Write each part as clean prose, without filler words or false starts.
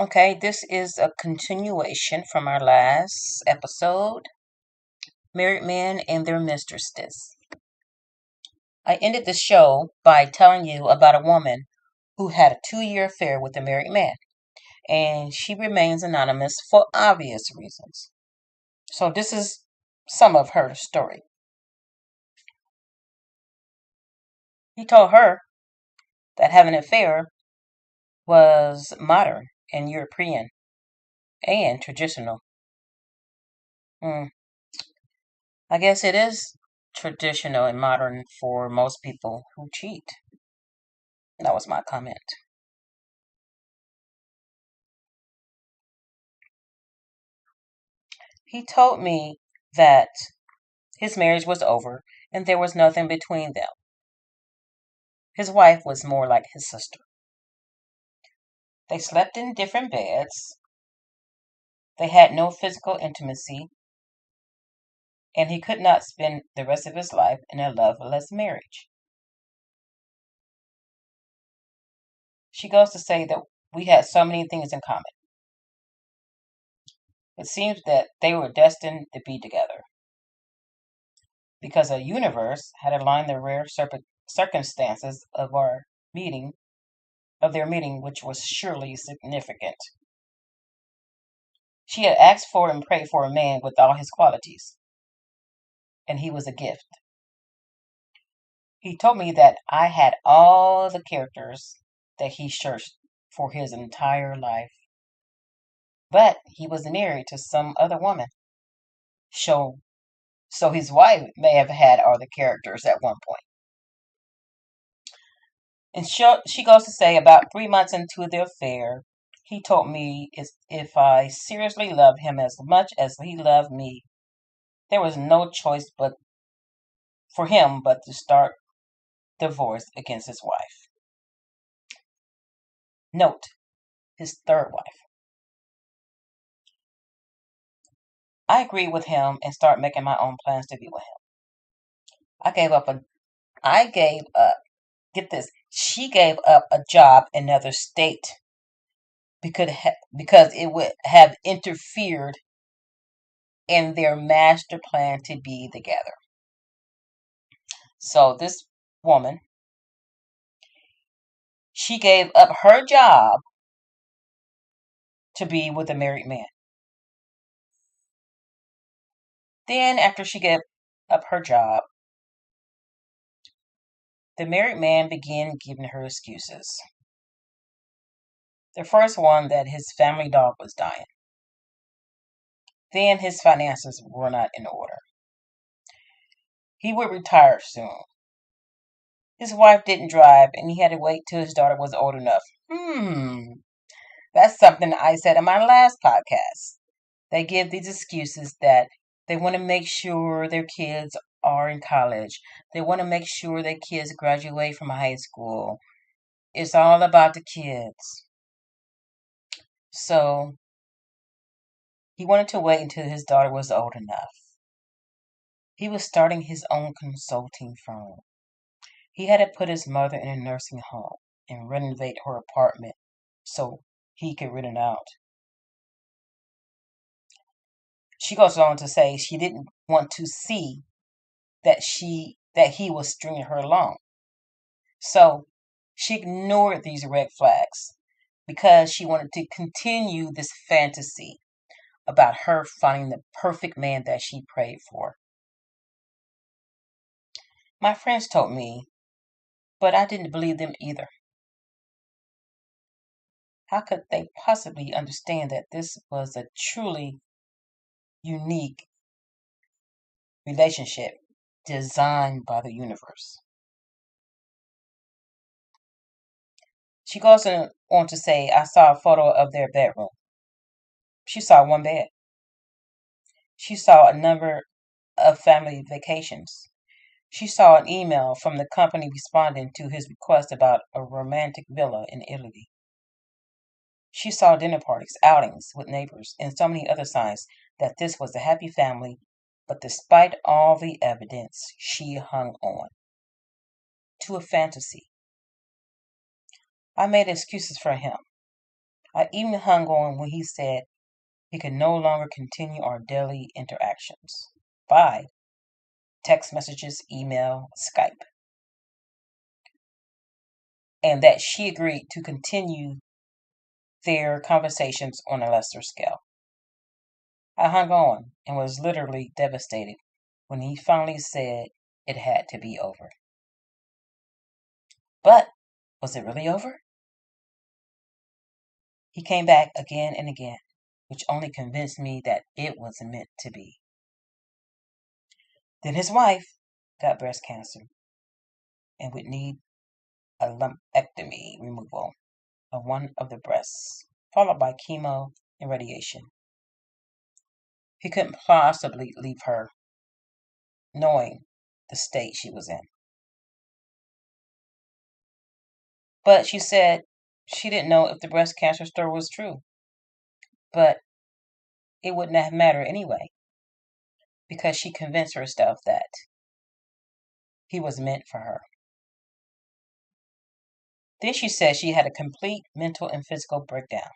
Okay, this is a continuation from our last episode, Married Men and Their Mistresses. I ended the show by telling you about a woman who had a 2-year affair with a married man, and she remains anonymous for obvious reasons. So this is some of her story. He told her that having an affair was modern and European and traditional. I guess it is traditional and modern for most people who cheat. That was my comment. He told me that his marriage was over and there was nothing between them. His wife was more like his sister. They slept in different beds. They had no physical intimacy, and he could not spend the rest of his life in a loveless marriage. She goes to say that we had so many things in common. It seems that they were destined to be together because a universe had aligned the rare circumstances of their meeting, which was surely significant. She had asked for and prayed for a man with all his qualities, and he was a gift. He told me that I had all the characters that he searched for his entire life, but he was married to some other woman. So his wife may have had all the characters at one point. And she goes to say about 3 months into the affair, he told me if I seriously loved him as much as he loved me, there was no choice but for him but to start divorce against his wife. Note, his third wife. I agreed with him and started making my own plans to be with him. I gave up, get this, she gave up a job in another state because it would have interfered in their master plan to be together. So this woman, she gave up her job to be with a married man. Then after she gave up her job, the married man began giving her excuses. The first one that his family dog was dying. Then his finances were not in order. He would retire soon. His wife didn't drive and he had to wait till his daughter was old enough. That's something I said in my last podcast. They give these excuses that they want to make sure their kids are in college. They want to make sure their kids graduate from high school. It's all about the kids. So he wanted to wait until his daughter was old enough. He was starting his own consulting firm. He had to put his mother in a nursing home and renovate her apartment so he could rent it out. She goes on to say she didn't want to see that he was stringing her along. So she ignored these red flags because she wanted to continue this fantasy about her finding the perfect man that she prayed for. My friends told me, but I didn't believe them either. How could they possibly understand that this was a truly unique relationship designed by the universe? She goes on to say, I saw a photo of their bedroom. She saw one bed. She saw a number of family vacations. She saw an email from the company responding to his request about a romantic villa in Italy. She saw dinner parties, outings with neighbors, and so many other signs that this was a happy family, but despite all the evidence, she hung on to a fantasy. I made excuses for him. I even hung on when he said he could no longer continue our daily interactions by text messages, email, Skype, and that she agreed to continue their conversations on a lesser scale. I hung on and was literally devastated when he finally said it had to be over. But was it really over? He came back again and again, which only convinced me that it was meant to be. Then his wife got breast cancer and would need a lumpectomy removal of one of the breasts, followed by chemo and radiation. He couldn't possibly leave her, knowing the state she was in. But she said she didn't know if the breast cancer story was true. But it wouldn't have mattered anyway, because she convinced herself that he was meant for her. Then she said she had a complete mental and physical breakdown.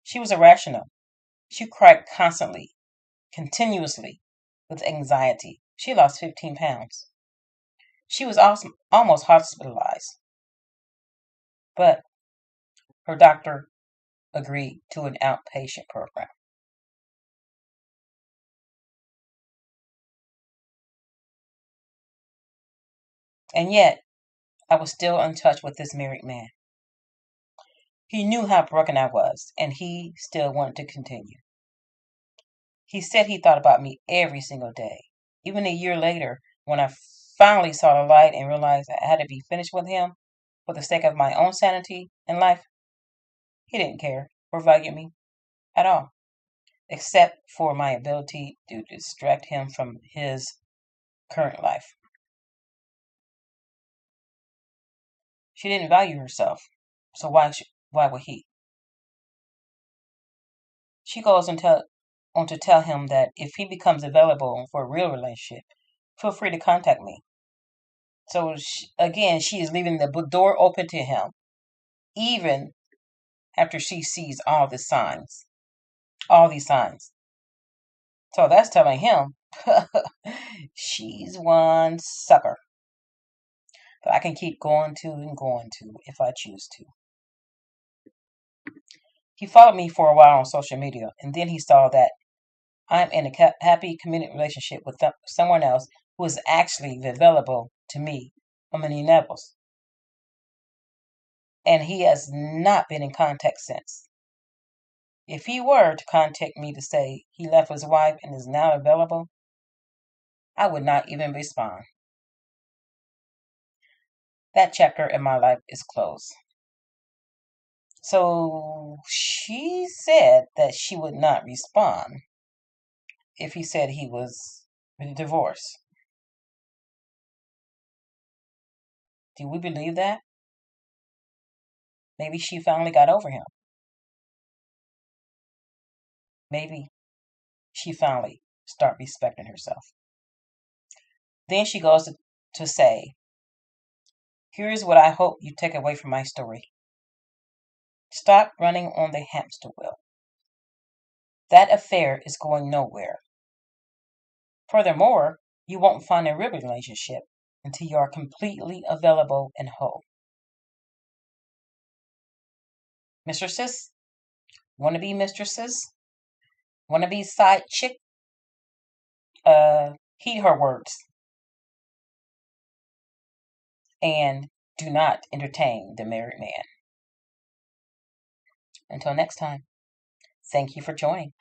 She was irrational. She cried constantly, continuously, with anxiety. She lost 15 pounds. She was almost hospitalized. But her doctor agreed to an outpatient program. And yet, I was still in touch with this married man. He knew how broken I was, and he still wanted to continue. He said he thought about me every single day. Even a year later, when I finally saw the light and realized I had to be finished with him for the sake of my own sanity in life, he didn't care or value me at all, except for my ability to distract him from his current life. She didn't value herself, so why would he? She goes on to tell him that if he becomes available for a real relationship, feel free to contact me. So again, she is leaving the door open to him, even after she sees all the signs, all these signs. So that's telling him she's one sucker. But I can keep going to and going to if I choose to. He followed me for a while on social media, and then he saw that I'm in a happy committed relationship with someone else who is actually available to me on many levels. And he has not been in contact since. If he were to contact me to say he left his wife and is now available, I would not even respond. That chapter in my life is closed. So she said that she would not respond if he said he was divorced. Do we believe that? Maybe she finally got over him. Maybe she finally start respecting herself. Then she goes to say, here's what I hope you take away from my story. Stop running on the hamster wheel. That affair is going nowhere. Furthermore, you won't find a real relationship until you are completely available and whole. Mistresses, wannabe mistresses, wannabe side chick, heed her words and do not entertain the married man. Until next time, thank you for joining.